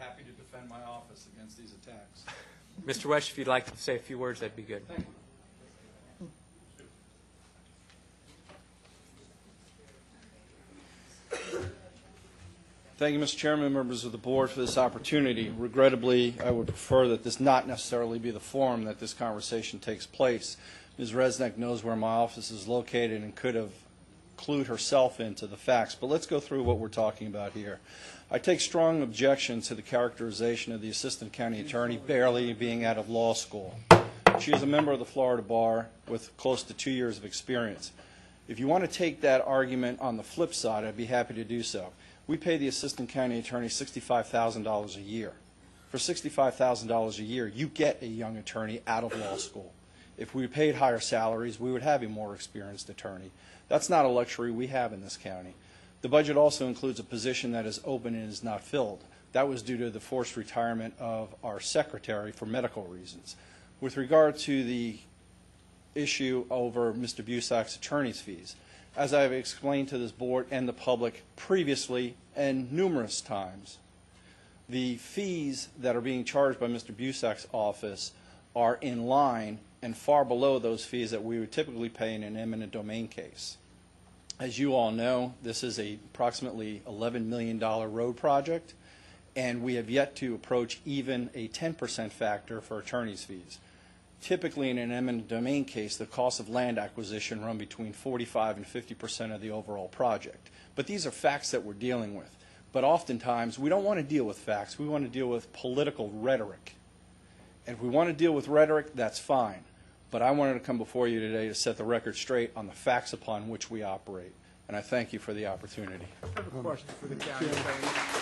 happy to defend my office against these attacks. Mr. West, if you'd like to say a few words, that'd be good. Thank you. Thank you, Mr. Chairman, members of the board, for this opportunity. Regrettably, I would prefer that this not necessarily be the forum that this conversation takes place. Ms. Resnick knows where my office is located and could have clued herself into the facts, but let's go through what we're talking about here. I take strong objection to the characterization of the Assistant County Attorney barely being out of law school. She is a member of the Florida Bar with close to 2 years of experience. If you want to take that argument on the flip side, I'd be happy to do so. We pay the Assistant County Attorney $65,000 a year. For $65,000 a year, you get a young attorney out of law school. If we paid higher salaries, we would have a more experienced attorney. That's not a luxury we have in this county. The budget also includes a position that is open and is not filled. That was due to the forced retirement of our secretary for medical reasons. With regard to the issue over Mr. Busak's attorney's fees, as I have explained to this board and the public previously and numerous times, the fees that are being charged by Mr. Busak's office are in line and far below those fees that we would typically pay in an eminent domain case. As you all know, this is a approximately $11 million road project, and we have yet to approach even a 10% factor for attorney's fees. Typically, in an eminent domain case, the cost of land acquisition run between 45 and 50% of the overall project. But these are facts that we're dealing with. But oftentimes, we don't want to deal with facts. We want to deal with political rhetoric. And if we want to deal with rhetoric, that's fine. But I wanted to come before you today to set the record straight on the facts upon which we operate. And I thank you for the opportunity. I have a question for the county attorney.